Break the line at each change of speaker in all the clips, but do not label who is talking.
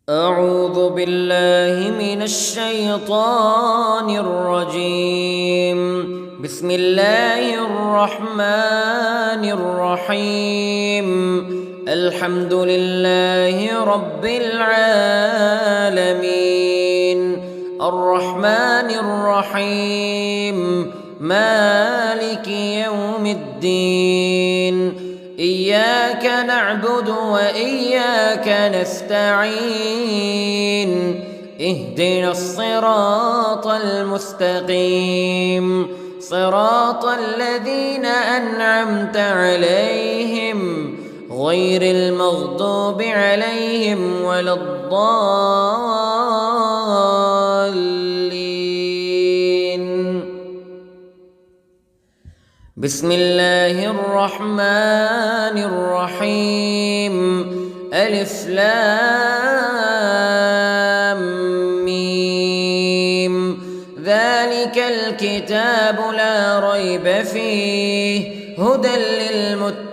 أعوذ بالله من الشيطان الرجيم. بسم الله الرحمن الرحيم. الحمد لله رب العالمين الرحمن الرحيم مالك يوم الدين. إياك نعبد وإياك نستعين. اهدنا الصراط المستقيم صراط الذين أنعمت عليهم غير المغضوب عليهم ولا الضالين. بسم الله الرحمن الرحيم. ألف لام ميم. ذلك الكتاب لا ريب فيه هدى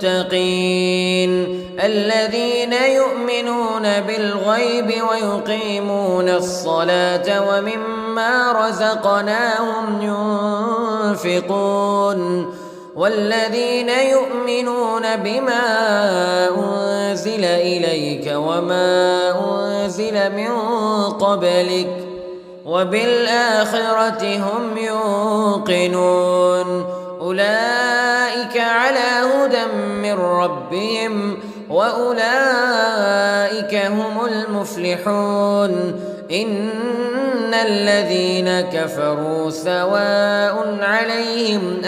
للمتقين الذين يؤمنون بالغيب ويقيمون الصلاة ومما رزقناهم ينفقون والذين يؤمنون بما أنزل إليك وما أنزل من قبلك وبالآخرة هم يوقنون. أولئك على هدى من ربهم وأولئك هم المفلحون. إن الذين كفروا سواء عليهم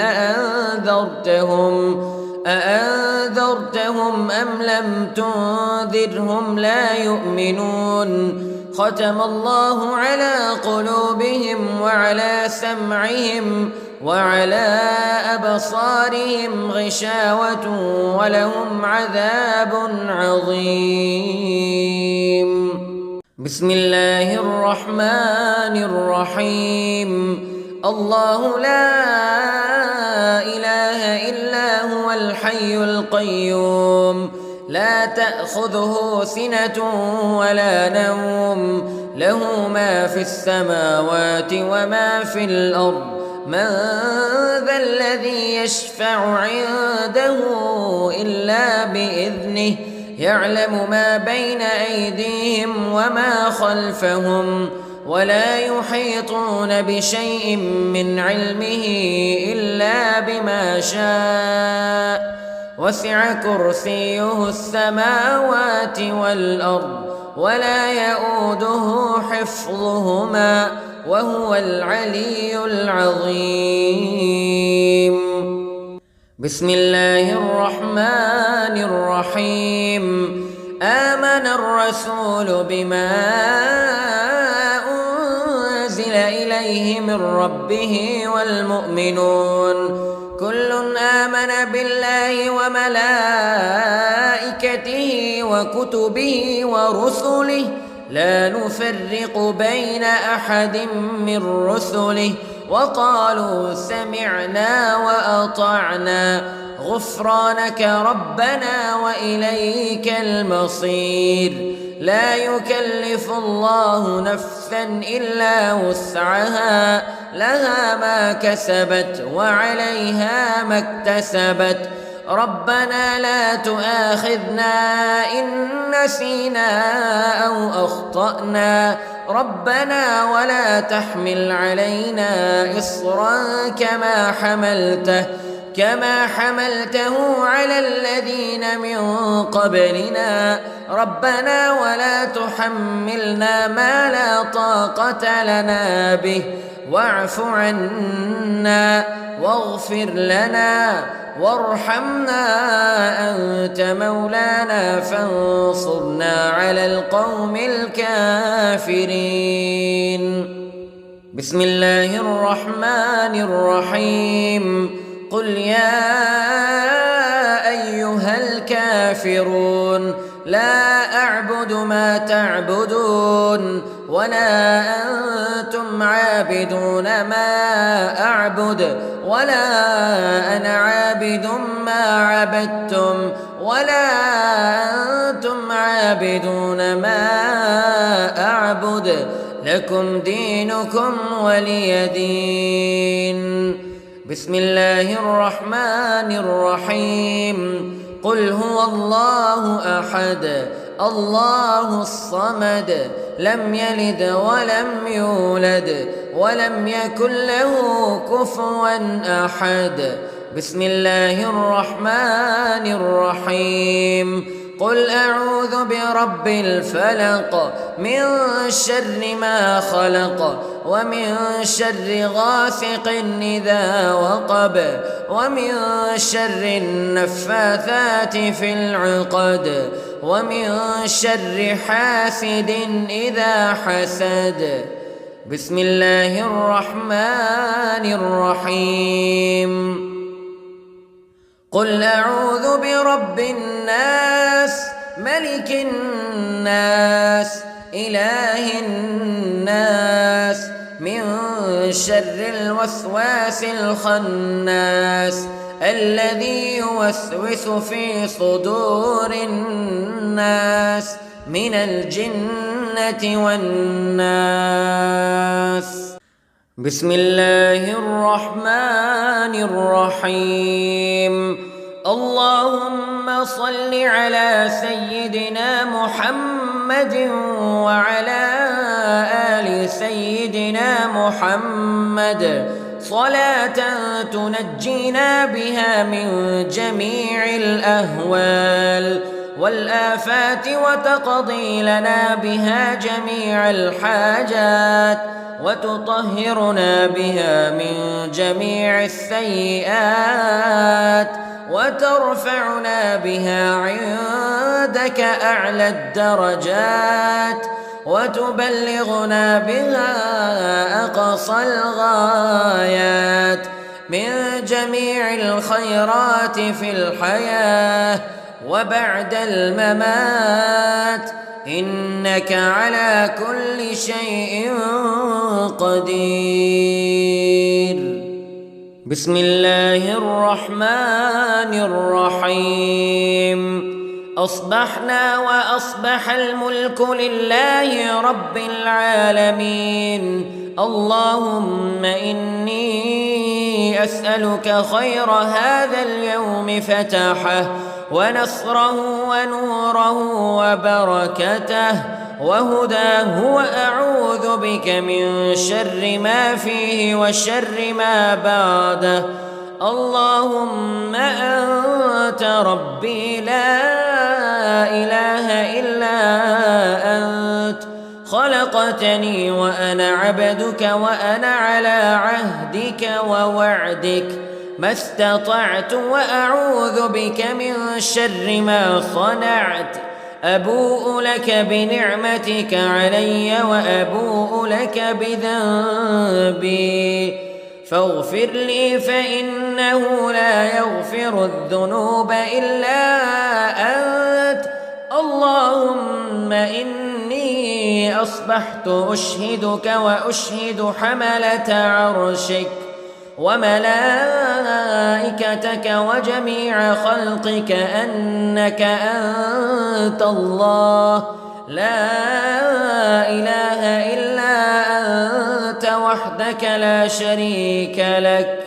أأنذرتهم أم لم تنذرهم لا يؤمنون. ختم الله على قلوبهم وعلى سمعهم وعلى أبصارهم غشاوة ولهم عذاب عظيم. بسم الله الرحمن الرحيم. الله لا إله إلا هو الحي القيوم لا تأخذه سنة ولا نوم له ما في السماوات وما في الأرض. من ذا الذي يشفع عنده إلا بإذنه يعلم ما بين أيديهم وما خلفهم ولا يحيطون بشيء من علمه إلا بما شاء. وسع كرسيه السماوات والأرض ولا يؤوده حفظهما وهو العلي العظيم. بسم الله الرحمن الرحيم. آمن الرسول بما أنزل إليه من ربه والمؤمنون كل آمن بالله وملائكته وكتبه ورسله لا نفرق بين أحد من رسله وقالوا سمعنا وأطعنا غفرانك ربنا وإليك المصير. لا يكلف الله نفسا إلا وسعها لها ما كسبت وعليها ما اكتسبت. ربنا لا تؤاخذنا إن نسينا أو أخطأنا ربنا ولا تحمل علينا إصرا كما حملته على الذين من قبلنا ربنا ولا تحملنا ما لا طاقة لنا به واعف عنا واغفر لنا وارحمنا أنت مولانا فانصرنا على القوم الكافرين. بسم الله الرحمن الرحيم. قل يا أيها الكافرون لا أعبد ما تعبدون ولا أنتم عابدون ما أعبد ولا أنا عابد ما عبدتم ولا أنتم عابدون ما أعبد لكم دينكم ولي دين. بسم الله الرحمن الرحيم. قل هو الله أحد الله الصمد لم يلد ولم يولد ولم يكن له كفوا أحد. بسم الله الرحمن الرحيم. قل أعوذ برب الفلق من شر ما خلق ومن شر غاسق إذا وقب ومن شر النفاثات في العقد ومن شر حاسد إذا حسد. بسم الله الرحمن الرحيم. قل أعوذ برب الناس ملك الناس إله الناس من شر الوسواس الخناس الذي يوسوس في صدور الناس من الجنة والناس. بسم الله الرحمن الرحيم. اللهم صل على سيدنا محمد وعلى آل سيدنا محمد صلاة تنجينا بها من جميع الأهوال والآفات وتقضي لنا بها جميع الحاجات وتطهرنا بها من جميع السيئات وترفعنا بها عندك أعلى الدرجات وتبلغنا بها أقصى الغايات من جميع الخيرات في الحياة وبعد الممات إنك على كل شيء قدير. بسم الله الرحمن الرحيم. أصبحنا وأصبح الملك لله رب العالمين. اللهم إني أسألك خير هذا اليوم فتحه ونصره ونوره وبركته وهداه وأعوذ بك من شر ما فيه وشر ما بعده. اللهم أنت ربي لا إله إلا أنت خلقتني وأنا عبدك وأنا على عهدك ووعدك ما استطعت وأعوذ بك من شر ما صنعت. أبوء لك بنعمتك علي وأبوء لك بذنبي فاغفر لي فإنه لا يغفر الذنوب إلا أنت. اللهم إني أصبحت أشهدك وأشهد حملة عرشك وملائكتك وجميع خلقك أنك أنت الله لا إله إلا أنت وحدك لا شريك لك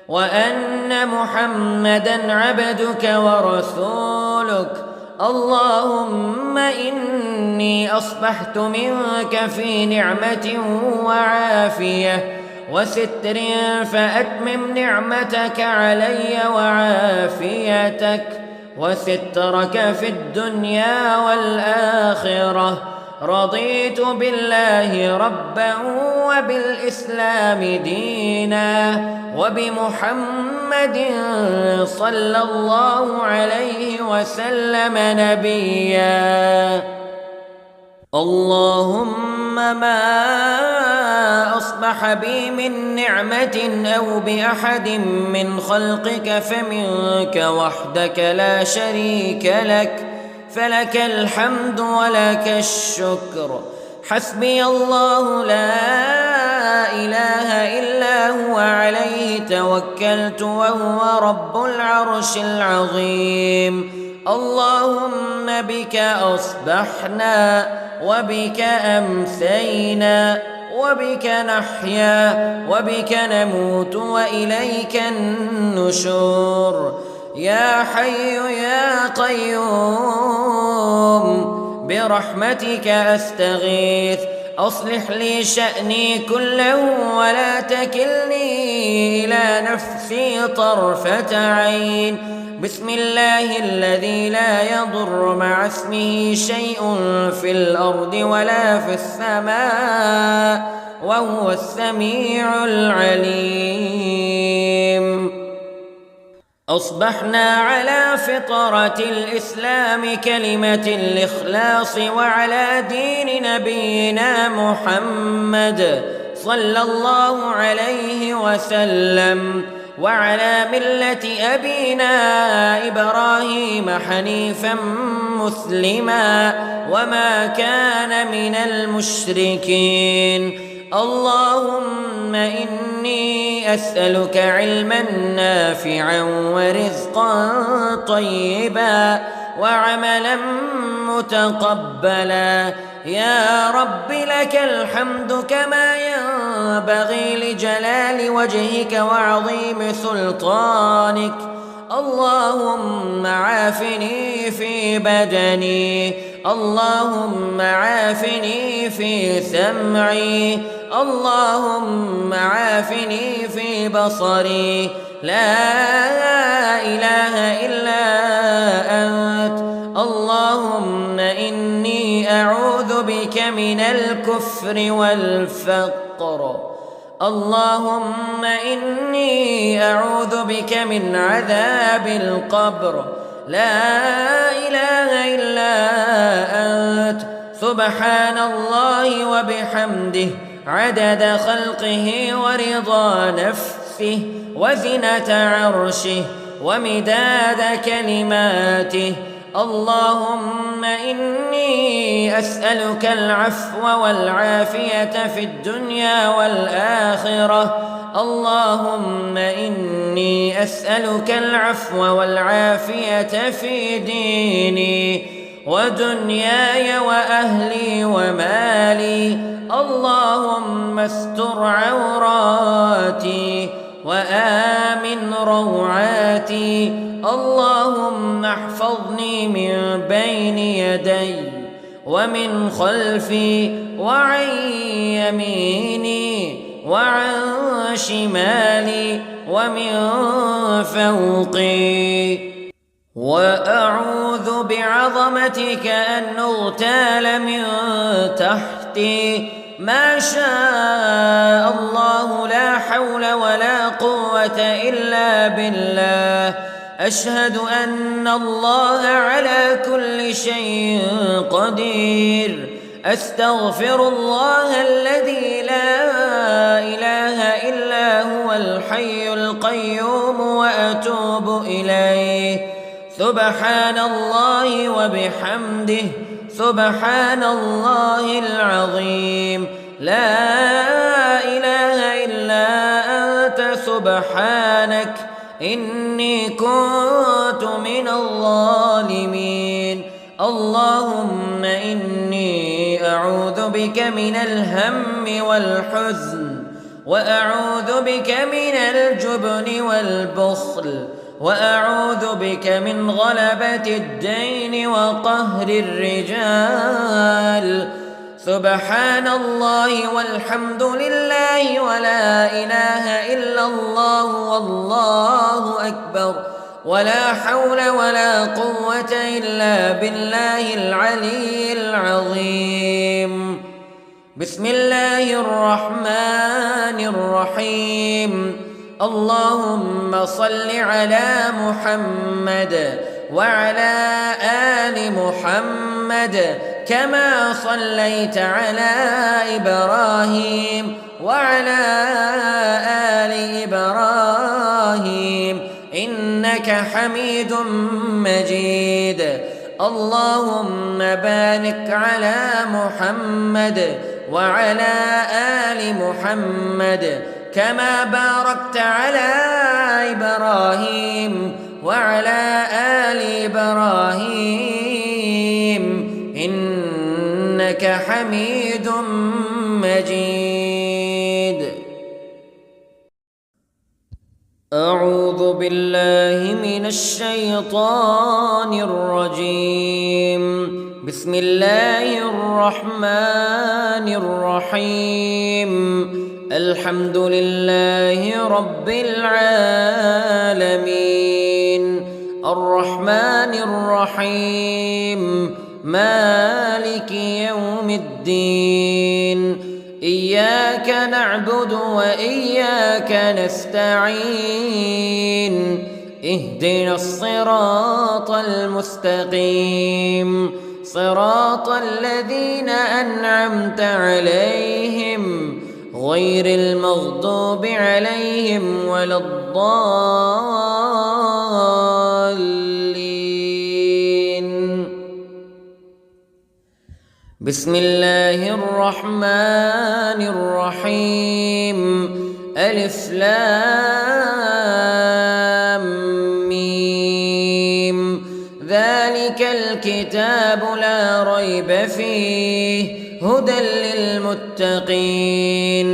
وأن محمدًا عبدك ورسولك. اللهم إني أصبحت منك في نعمة وعافية وستر فأتمم نعمتك علي وعافيتك وسترك في الدنيا والآخرة. رضيت بالله ربا وبالإسلام دينا وبمحمد صلى الله عليه وسلم نبيا. اللهم ما أصبح بي من نعمة أو بأحد من خلقك فمنك وحدك لا شريك لك فلك الحمد ولك الشكر. حسبي الله لا إله إلا هو عليه توكلت وهو رب العرش العظيم. اللهم بك أصبحنا وبك أمسينا وبك نحيا وبك نموت وإليك النشور. يا حي يا قيوم برحمتك أستغيث، أصلح لي شأني كله ولا تكلني إلى نفسي طرفة عين. بسم الله الذي لا يضر مع اسمه شيء في الأرض ولا في السماء وهو السميع العليم. أصبحنا على فطرة الإسلام كلمة الإخلاص وعلى دين نبينا محمد صلى الله عليه وسلم وعلى ملة أبينا إبراهيم حنيفا مسلما وما كان من المشركين. اللهم إني أسألك علما نافعا ورزقا طيبا وعملا متقبلا. يا رب لك الحمد كما ينبغي لجلال وجهك وعظيم سلطانك. اللهم عافني في بدني، اللهم عافني في سمعي، اللهم عافني في بصري. لا إله إلا أنت. اللهم إني أعوذ بك من الكفر والفقر. اللهم إني أعوذ بك من عذاب القبر. لا إله إلا أنت. سبحان الله وبحمده عدد خلقه ورضا نفسه وزنة عرشه ومداد كلماته. اللهم إني أسألك العفو والعافية في الدنيا والآخرة. اللهم إني أسألك العفو والعافية في ديني ودنياي وأهلي ومالي. اللهم استر عوراتي وآمن روعاتي. اللهم احفظني من بين يدي ومن خلفي وعن يميني وعن شمالي ومن فوقي. وأعوذ بعظمتك أن أغتال من تحتي. ما شاء الله لا حول ولا قوة إلا بالله. أشهد أن الله على كل شيء قدير. أستغفر الله الذي لا إله إلا هو الحي القيوم وأتوب إليه. سبحان الله وبحمده سبحان الله العظيم. لا إله إلا أنت سبحانك إني كنت من الظالمين. اللهم إني أعوذ بك من الهم والحزن وأعوذ بك من الجبن والبخل وأعوذ بك من غلبة الدين وقهر الرجال. سبحان الله والحمد لله ولا إله إلا الله والله أكبر ولا حول ولا قوة إلا بالله العلي العظيم. بسم الله الرحمن الرحيم. اللهم صل على محمد وعلى آل محمد كما صليت على إبراهيم وعلى آل إبراهيم إنك حميد مجيد. اللهم بارك على محمد وعلى آل محمد كما باركت على إبراهيم وعلى آل إبراهيم إنك حميد مجيد. أعوذ بالله من الشيطان الرجيم. بسم الله الرحمن الرحيم. الحمد لله رب العالمين الرحمن الرحيم مالك يوم الدين. إياك نعبد وإياك نستعين. اهدنا الصراط المستقيم صراط الذين أنعمت عليهم غير المغضوب عليهم ولا الضالين. بسم الله الرحمن الرحيم. ألف لام ميم. ذلك الكتاب لا ريب فيه هدى للمتقين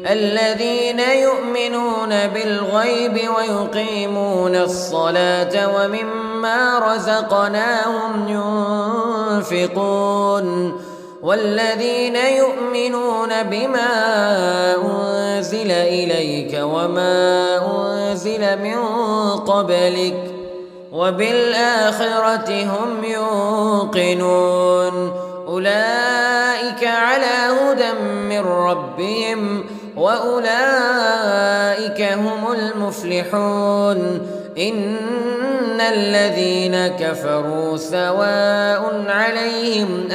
الذين يؤمنون بالغيب ويقيمون الصلاة ومما رزقناهم ينفقون والذين يؤمنون بما أنزل إليك وما أنزل من قبلك وبالآخرة هم يوقنون. أولئك على هدى من ربهم وأولئك هم المفلحون. إن الذين كفروا سواء عليهم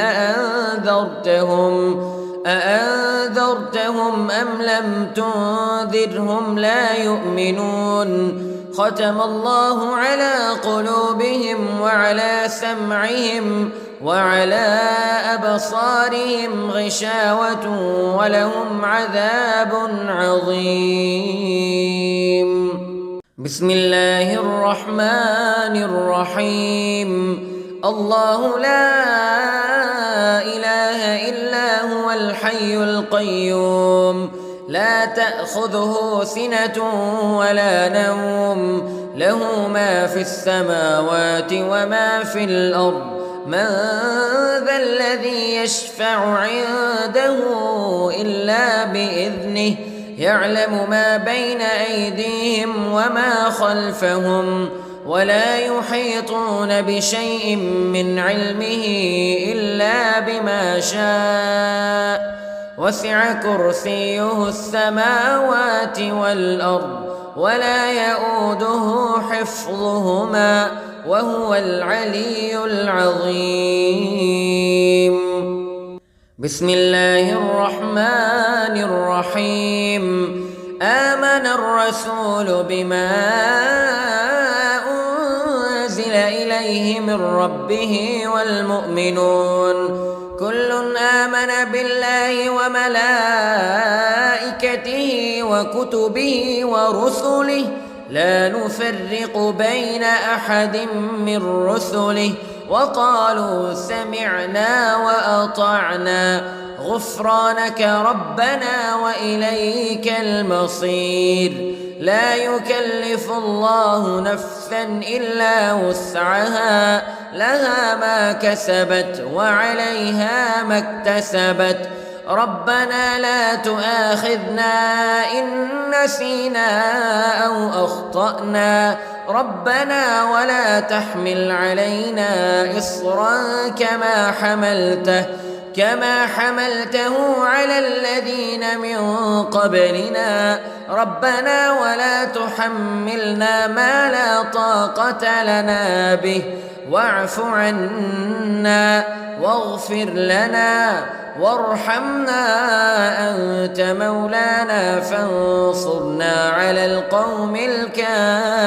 أأنذرتهم أم لم تنذرهم لا يؤمنون. ختم الله على قلوبهم وعلى سمعهم وعلى أبصارهم غشاوة ولهم عذاب عظيم. بسم الله الرحمن الرحيم. الله لا إله إلا هو الحي القيوم لا تأخذه سنة ولا نوم له ما في السماوات وما في الأرض. من ذا الذي يشفع عنده إلا بإذنه يعلم ما بين أيديهم وما خلفهم ولا يحيطون بشيء من علمه إلا بما شاء. وسع كرسيه السماوات والأرض ولا يؤوده حفظهما وهو العلي العظيم. بسم الله الرحمن الرحيم. آمن الرسول بما أنزل إليه من ربه والمؤمنون كل آمن بالله وملائكته وكتبه ورسله لا نفرق بين أحد من رسله وقالوا سمعنا وأطعنا غفرانك ربنا وإليك المصير. لا يكلف الله نفسا إلا وسعها لها ما كسبت وعليها ما اكتسبت. ربنا لا تؤاخذنا إن نسينا أو أخطأنا ربنا ولا تحمل علينا إصرا كما حملته على الذين من قبلنا ربنا ولا تحملنا ما لا طاقة لنا به واعف عنا واغفر لنا وارحمنا أنت مولانا فانصرنا على القوم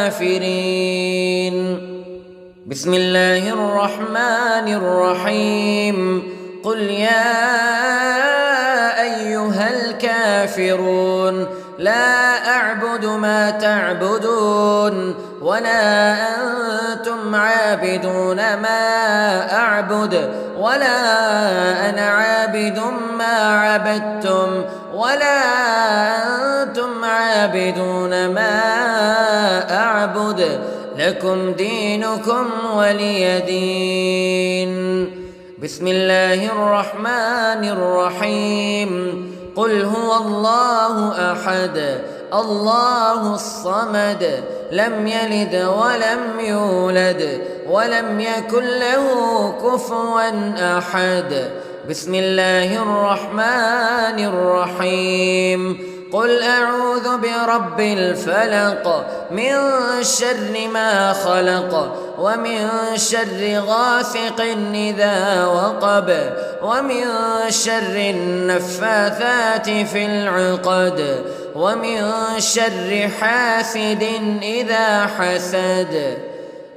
الكافرين. بسم الله الرحمن الرحيم. قل يا أيها الكافرون لا أعبد ما تعبدون ولا أنتم عابدون ما أعبد ولا أنا عابد ما عبدتم ولا أنتم عابدون ما أعبد لكم دينكم ولي دين. بسم الله الرحمن الرحيم. قل هو الله أحد الله الصمد لم يلد ولم يولد ولم يكن له كفوا أحد. بسم الله الرحمن الرحيم. قل أعوذ برب الفلق من شر ما خلق ومن شر غاسق إذا وقب ومن شر النفاثات في العقد ومن شر حاسد إذا حسد.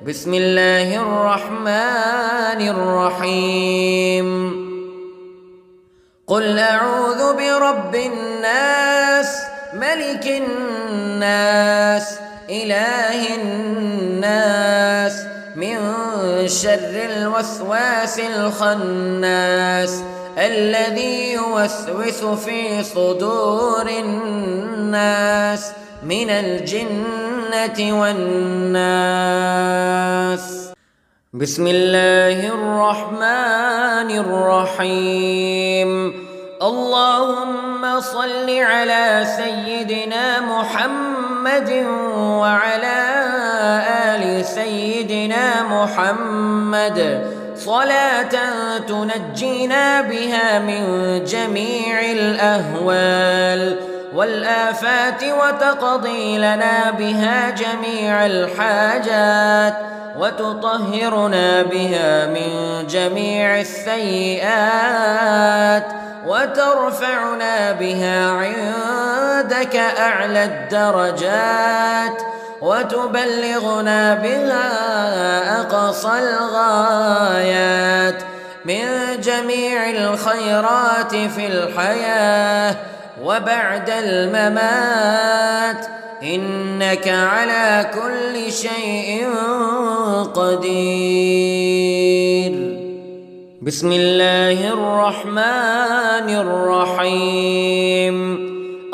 بسم الله الرحمن الرحيم. قل أعوذ برب الناس ملك الناس إله الناس من شر الوسواس الخناس الذي يوسوس في صدور الناس من الجنة والناس. بسم الله الرحمن الرحيم. اللهم صل على سيدنا محمد وعلى آل سيدنا محمد صلاة تنجينا بها من جميع الأهوال والآفات وتقضي لنا بها جميع الحاجات وتطهرنا بها من جميع السيئات وترفعنا بها عندك أعلى الدرجات وتبلغنا بها أقصى الغايات من جميع الخيرات في الحياة وبعد الممات إنك على كل شيء قدير. بسم الله الرحمن الرحيم.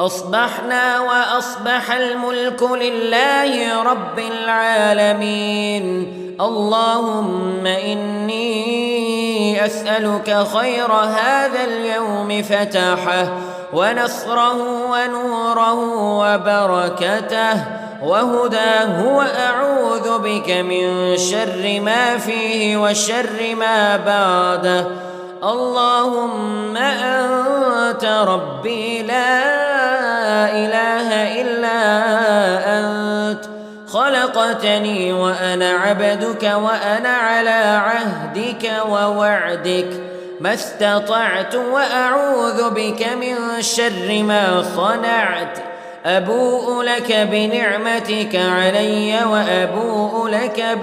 أصبحنا وأصبح الملك لله رب العالمين. اللهم إني أسألك خير هذا اليوم فتحه ونصره ونوره وبركته وهداه وأعوذ بك من شر ما فيه وشر ما بعده. اللهم أنت ربي لا إله إلا أنت خلقتني وأنا عبدك وأنا على عهدك ووعدك ما استطعت وأعوذ بك من شر ما صنعت. أبوء لك بنعمتك علي وأبوء لك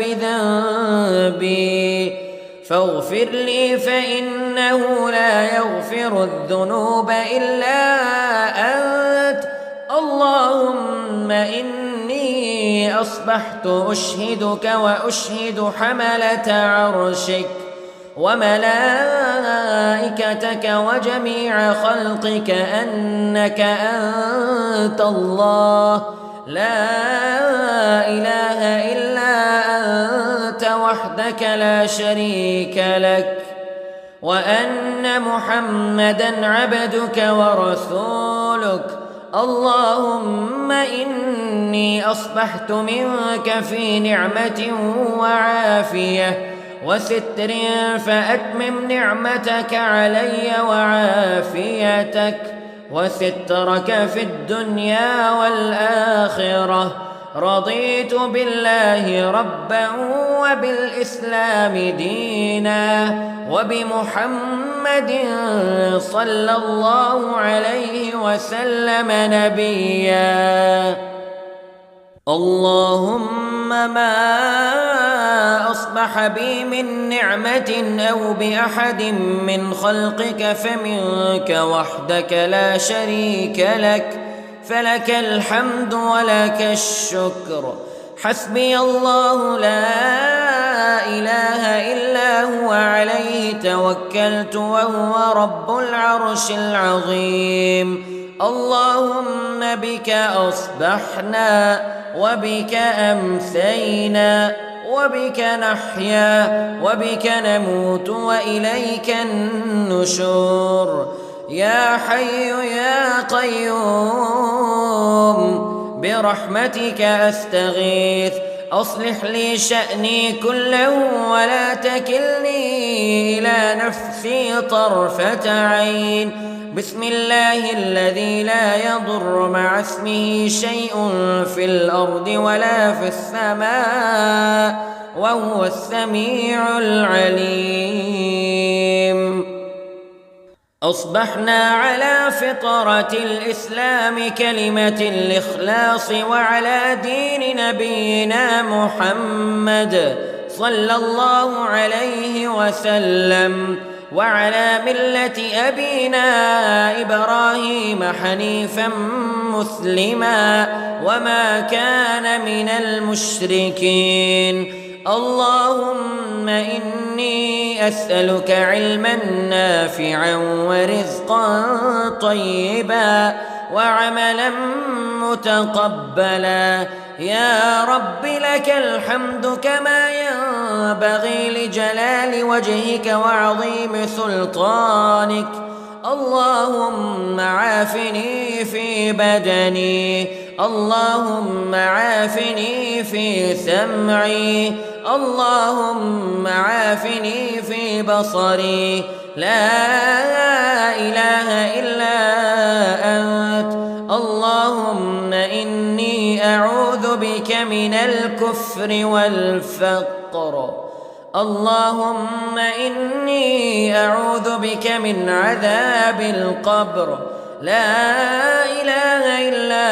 بذنبي فاغفر لي فإنه لا يغفر الذنوب إلا أنت. اللهم إني أصبحت أشهدك وأشهد حملة عرشك وملائكتك وجميع خلقك أنك أنت الله لا إله إلا أنت وحدك لا شريك لك وأن محمدًا عبدك ورسولك. اللهم إني أصبحت منك في نعمة وعافية وستر فأتمم نعمتك علي وعافيتك وسترك في الدنيا والآخرة. رضيت بالله ربا وبالإسلام دينا وبمحمد صلى الله عليه وسلم نبيا. اللهم ما أصبح بي من نعمة أو بأحد من خلقك فمنك وحدك لا شريك لك فلك الحمد ولك الشكر. حسبي الله لا إله إلا هو عليه توكلت وهو رب العرش العظيم. اللهم بك أصبحنا وبك أمسينا وبك نحيا وبك نموت وإليك النشور. يا حي يا قيوم برحمتك أستغيث، أصلح لي شأني كله ولا تكلني إلى نفسي طرفة عين. بسم الله الذي لا يضر مع اسمه شيء في الأرض ولا في السماء وهو السميع العليم. أصبحنا على فطرة الإسلام كلمة الإخلاص وعلى دين نبينا محمد صلى الله عليه وسلم وعلى ملة أبينا إبراهيم حنيفا مسلما وما كان من المشركين. اللهم إني أسألك علما نافعا ورزقا طيبا وعملا متقبلا. يا رب لك الحمد كما ينبغي لجلال وجهك وعظيم سلطانك. اللهم عافني في بدني، اللهم عافني في سمعي، اللهم عافني في بصري. لا إله إلا أنت. اللهم إني أعوذ بك من الكفر والفقر. اللهم إني أعوذ بك من عذاب القبر. لا إله إلا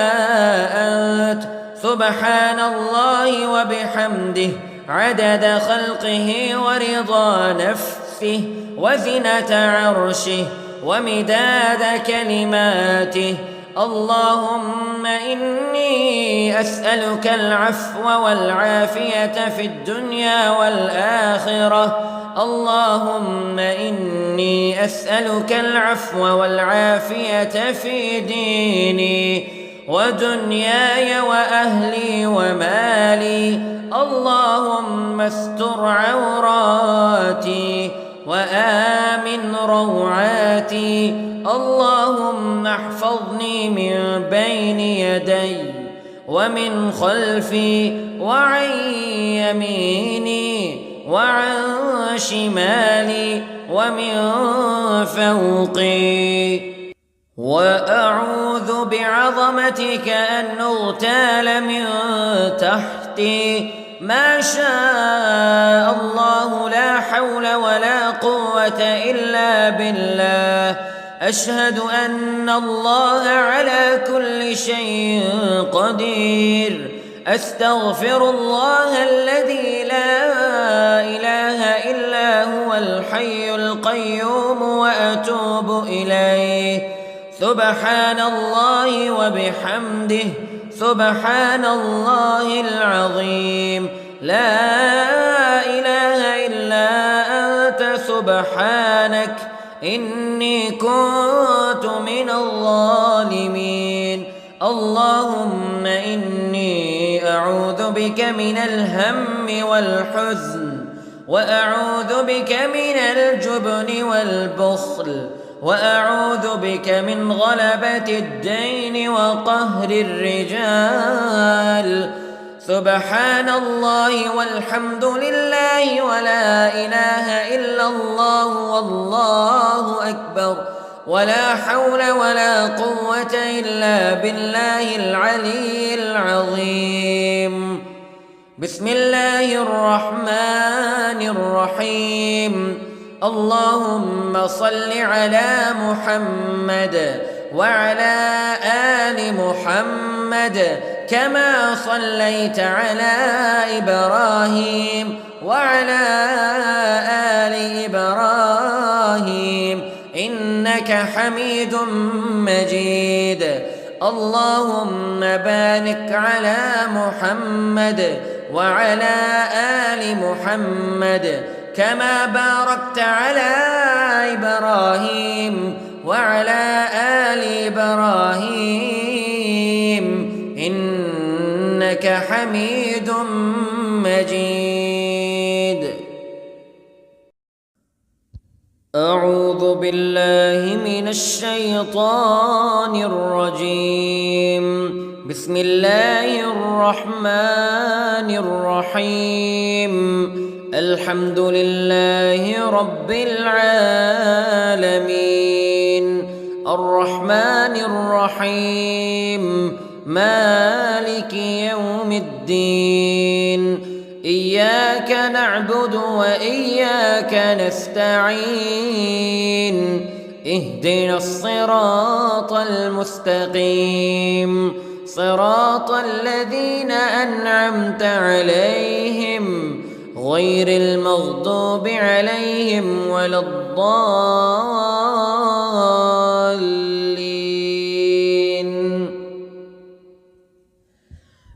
أنت. سبحان الله وبحمده عدد خلقه ورضا نفسه وزنة عرشه ومداد كلماته. اللهم إني أسألك العفو والعافية في الدنيا والآخرة. اللهم إني أسألك العفو والعافية في ديني ودنياي وأهلي ومالي. اللهم استر عوراتي وآمن روعاتي. اللهم احفظني من بين يدي ومن خلفي وعن يميني وعن شمالي ومن فوقي. وأعوذ بعظمتك أن أغتال من تحتي. ما شاء الله لا حول ولا قوة إلا بالله. أشهد أن الله على كل شيء قدير. أستغفر الله الذي لا إله إلا هو الحي القيوم وأتوب إليه. سبحان الله وبحمده سبحان الله العظيم. لا إله إلا أنت سبحانك إني كنت من الظالمين. اللهم إني أعوذ بك من الهم والحزن وأعوذ بك من الجبن والبخل وأعوذ بك من غلبة الدين وقهر الرجال. سبحان الله والحمد لله ولا إله إلا الله والله أكبر ولا حول ولا قوة إلا بالله العلي العظيم. بسم الله الرحمن الرحيم. اللهم صل على محمد وعلى آل محمد كما صليت على إبراهيم وعلى آل إبراهيم إنك حميد مجيد. اللهم بارك على محمد وعلى آل محمد كما باركت على إبراهيم وعلى آل إبراهيم إنك حميد مجيد. أعوذ بالله من الشيطان الرجيم. بسم الله الرحمن الرحيم. الحمد لله رب العالمين الرحمن الرحيم مالك يوم الدين إياك نعبد وإياك نستعين اهدنا الصراط المستقيم صراط الذين أنعمت عليهم غير المغضوب عليهم ولا الضالين.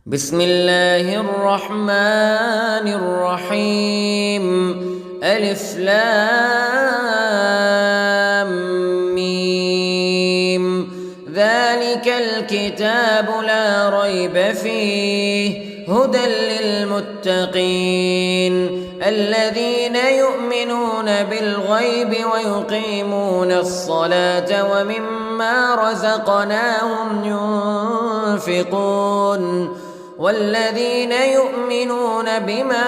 بسم الله الرحمن الرحيم. ألف لام ميم. ذلك الكتاب لا ريب فيه هدى للمتقين الذين يؤمنون بالغيب ويقيمون الصلاة ومما رزقناهم ينفقون والذين يؤمنون بما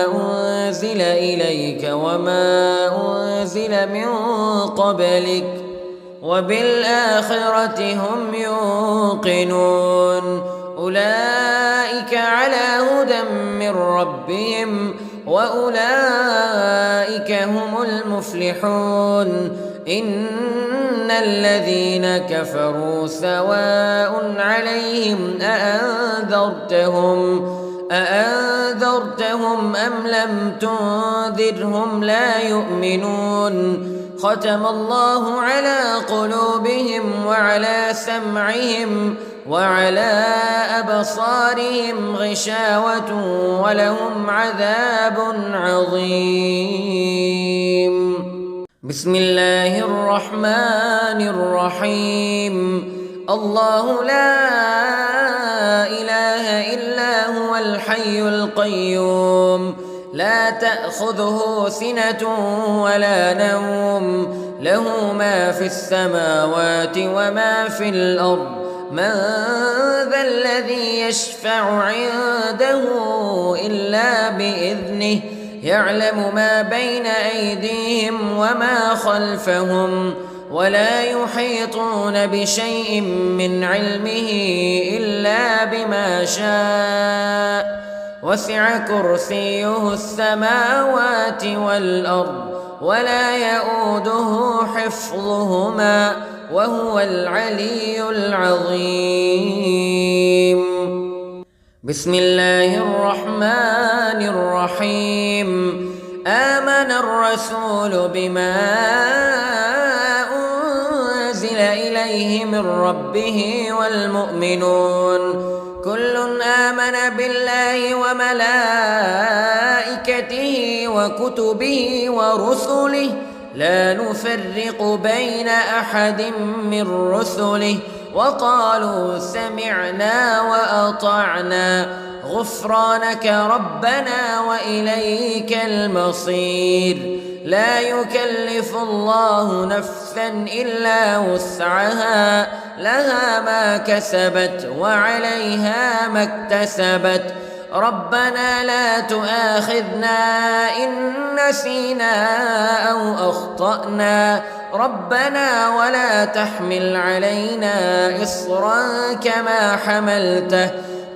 أنزل إليك وما أنزل من قبلك وبالآخرة هم يوقنون أولئك على هدى من ربهم وأولئك هم المفلحون. إن الذين كفروا سواء عليهم أأنذرتهم أم لم تنذرهم لا يؤمنون. ختم الله على قلوبهم وعلى سمعهم وعلى أبصارهم غشاوة ولهم عذاب عظيم. بسم الله الرحمن الرحيم. الله لا إله إلا هو الحي القيوم لا تأخذه سنة ولا نوم له ما في السماوات وما في الأرض من ذا الذي يشفع عنده إلا بإذنه يعلم ما بين أيديهم وما خلفهم ولا يحيطون بشيء من علمه إلا بما شاء وسع كرسيه السماوات والأرض ولا يؤوده حفظهما وهو العلي العظيم. بسم الله الرحمن الرحيم. آمن الرسول بما أنزل إليه من ربه والمؤمنون كل آمن بالله وملائكته وكتبه ورسله لا نفرق بين أحد من رسله وقالوا سمعنا وأطعنا غفرانك ربنا وإليك المصير. لا يكلف الله نفسا إلا وسعها لها ما كسبت وعليها ما اكتسبت ربنا لا تؤاخذنا إن نسينا أو أخطأنا ربنا ولا تحمل علينا إصرا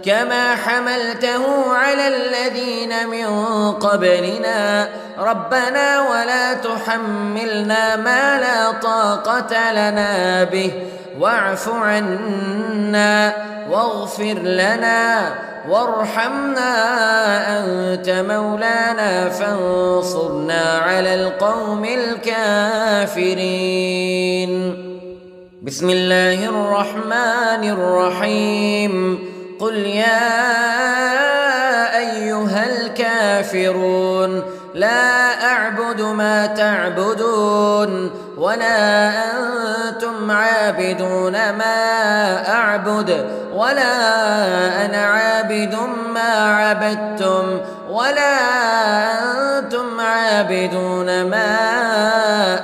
كما حملته على الذين من قبلنا ربنا ولا تحملنا ما لا طاقة لنا به واعف عنا واغفر لنا وارحمنا أنت مولانا فانصرنا على القوم الكافرين. بسم الله الرحمن الرحيم قل يا أيها الكافرون لا أعبد ما تعبدون ولا أنتم عابدون ما أعبد ولا أنا عابد ما عبدتم ولا أنتم عابدون ما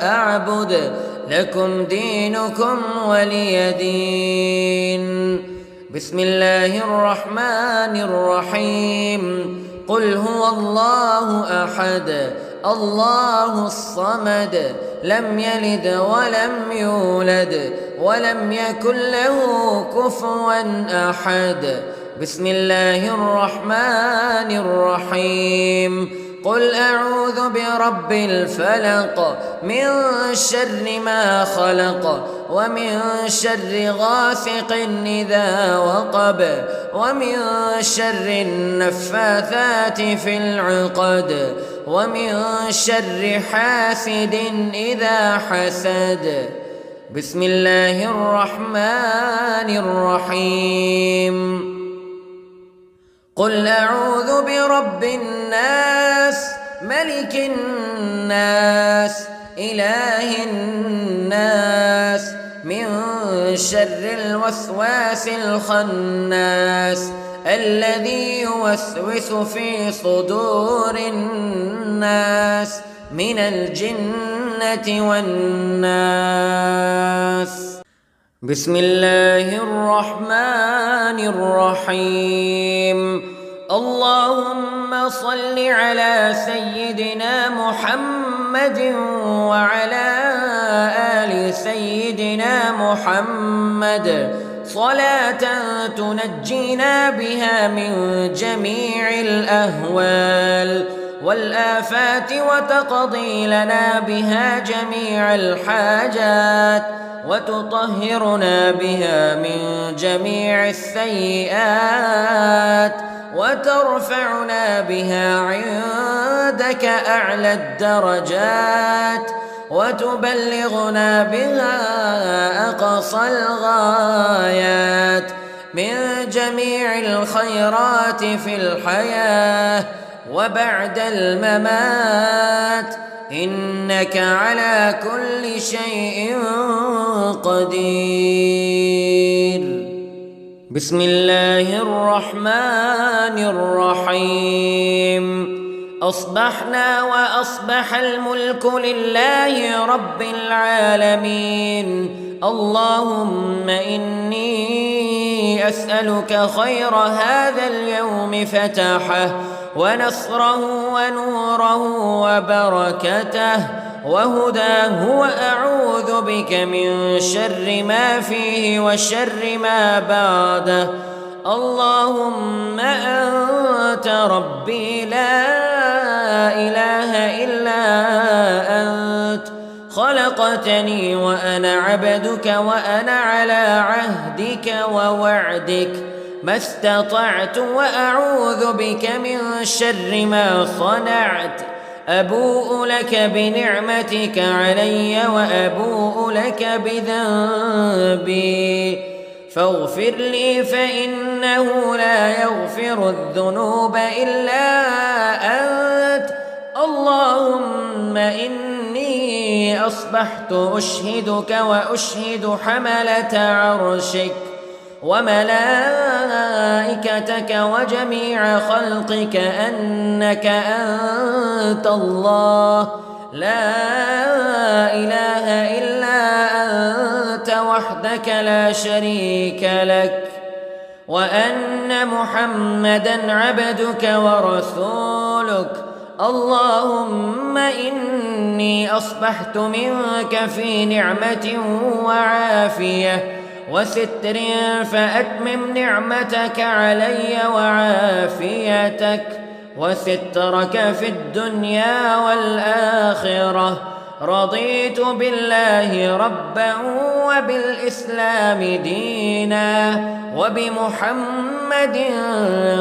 أعبد لكم دينكم ولي دين. بسم الله الرحمن الرحيم قل هو الله أحد الله الصمد لم يلد ولم يولد ولم يكن له كفوا أحد. بسم الله الرحمن الرحيم قل أعوذ برب الفلق من شر ما خلق ومن شر غاسق إذا وقب ومن شر النفاثات في العقد ومن شر حاسد إذا حسد. بسم الله الرحمن الرحيم قل أعوذ برب الناس ملك الناس إله الناس من شر الوسواس الخناس الذي يوسوس في صدور الناس من الجنة والناس. بسم الله الرحمن الرحيم اللهم صل على سيدنا محمد وعلى آل سيدنا محمد صلاة تنجينا بها من جميع الأهوال والآفات وتقضي لنا بها جميع الحاجات وتطهرنا بها من جميع السيئات وترفعنا بها عندك أعلى الدرجات وتبلغنا بها أقصى الغايات من جميع الخيرات في الحياة وبعد الممات إنك على كل شيء قدير. بسم الله الرحمن الرحيم أصبحنا وأصبح الملك لله رب العالمين اللهم إني أسألك خير هذا اليوم فتحه ونصره ونوره وبركته وهداه وأعوذ بك من شر ما فيه وشر ما بعده. اللهم أنت ربي لا إله إلا أنت خلقتني وأنا عبدك وأنا على عهدك ووعدك ما استطعت وأعوذ بك من شر ما صنعت. أبوء لك بنعمتك علي وأبوء لك بذنبي فاغفر لي فإنه لا يغفر الذنوب إلا أنت. اللهم إني أصبحت أشهدك وأشهد حملة عرشك وملائكتك وجميع خلقك أنك أنت الله لا إله إلا أنت وحدك لا شريك لك وأن محمدًا عبدك ورسولك. اللهم إني أصبحت منك في نعمة وعافية وستر فأتمم نعمتك علي وعافيتك وسترك في الدنيا والآخرة. رضيت بالله ربا وبالإسلام دينا وبمحمد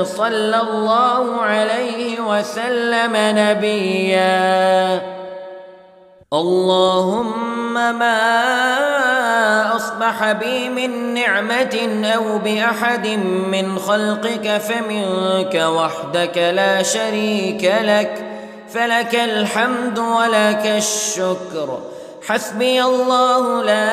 صلى الله عليه وسلم نبيا. اللهم ما أصبح أصبح بي من نعمة أو بأحد من خلقك فمنك وحدك لا شريك لك، فلك الحمد ولك الشكر. حسبي الله لا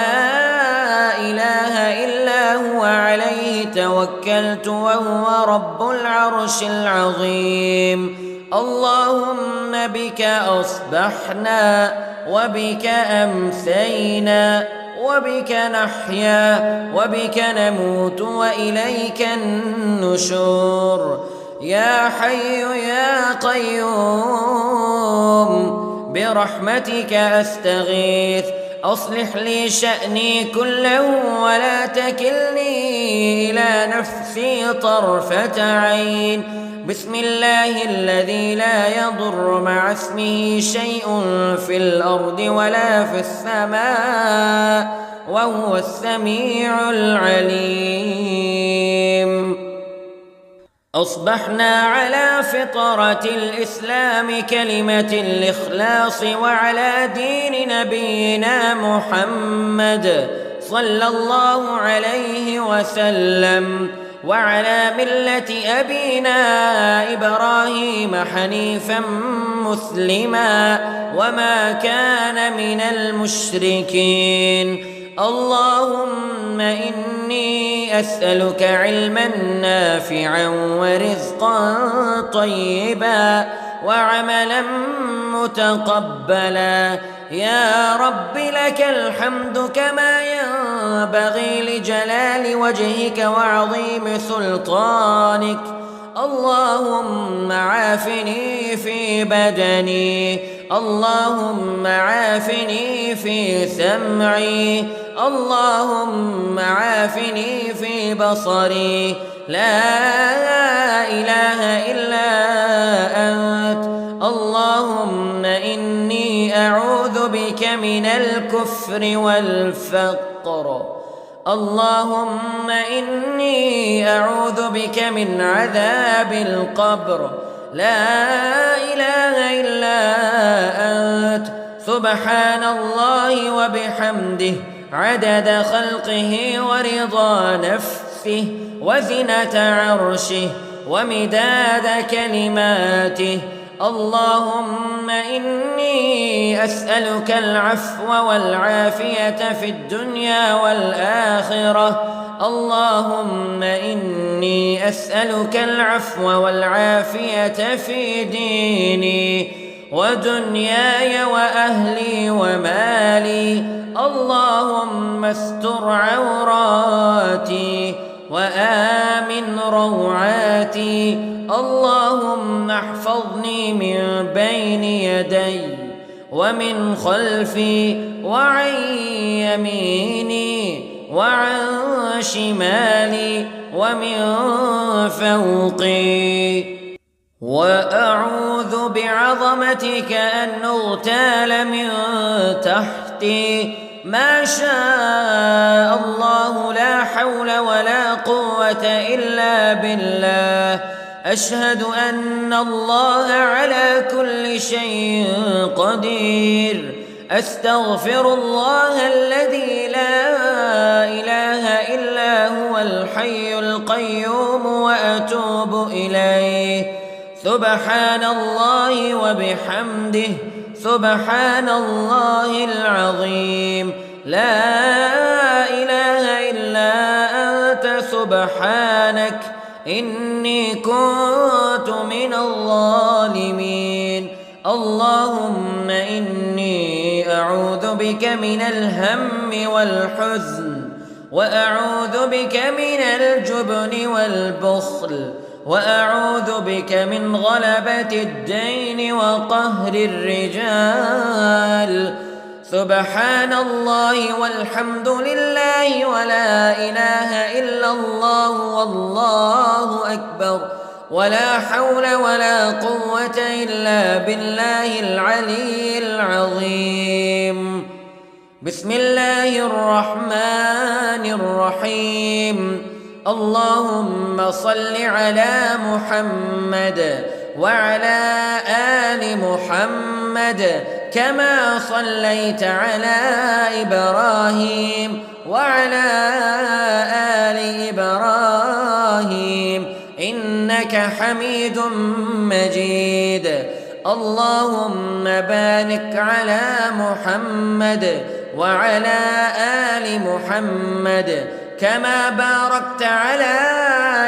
إله إلا هو عليه توكلت وهو رب العرش العظيم. اللهم بك أصبحنا وبك أمسينا وبك نحيا وبك نموت وإليك النشور. يا حي يا قيوم برحمتك أستغيث، أصلح لي شأني كله ولا تكلني إلى نفسي طرفة عين. بسم الله الذي لا يضر مع اسمه شيء في الأرض ولا في السماء وهو السميع العليم. أصبحنا على فطرة الإسلام كلمة الإخلاص وعلى دين نبينا محمد صلى الله عليه وسلم وعلى ملة أبينا إبراهيم حنيفا مسلما وما كان من المشركين. اللهم إني أسألك علما نافعا ورزقا طيبا وعملا متقبلا. يا رب لك الحمد كما ينبغي لجلال وجهك وعظيم سلطانك. اللهم عافني في بدني، اللهم عافني في سمعي، اللهم عافني في بصري. لا إله إلا أنت. اللهم إني أعوذ بك من الكفر والفقر. اللهم إني أعوذ بك من عذاب القبر. لا إله إلا أنت. سبحان الله وبحمده عدد خلقه ورضا نفسه وزنة عرشه ومداد كلماته. اللهم إني أسألك العفو والعافية في الدنيا والآخرة. اللهم إني أسألك العفو والعافية في ديني ودنياي وأهلي ومالي. اللهم استر عوراتي وآمن روعاتي. اللهم احفظني من بين يدي ومن خلفي وعن يميني وعن شمالي ومن فوقي. وأعوذ بعظمتك أن أغتال من تحتي. ما شاء الله لا حول ولا قوة إلا بالله. أشهد أن الله على كل شيء قدير. أستغفر الله الذي لا إله إلا هو الحي القيوم وأتوب إليه. سبحان الله وبحمده سبحان الله العظيم. لا إله إلا أنت سبحانك إني كنت من الظالمين. اللهم إني أعوذ بك من الهم والحزن وأعوذ بك من الجبن والبخل وأعوذ بك من غلبة الدين وقهر الرجال. سبحان الله والحمد لله ولا إله إلا الله والله أكبر ولا حول ولا قوة إلا بالله العلي العظيم. بسم الله الرحمن الرحيم. اللهم صل على محمد وعلى آل محمد كما صليت على إبراهيم وعلى آل إبراهيم إنك حميد مجيد. اللهم بارك على محمد وعلى آل محمد كما باركت على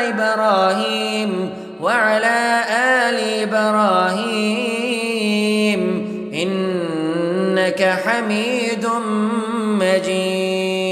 إبراهيم وعلى آل إبراهيم إنك حميد مجيد.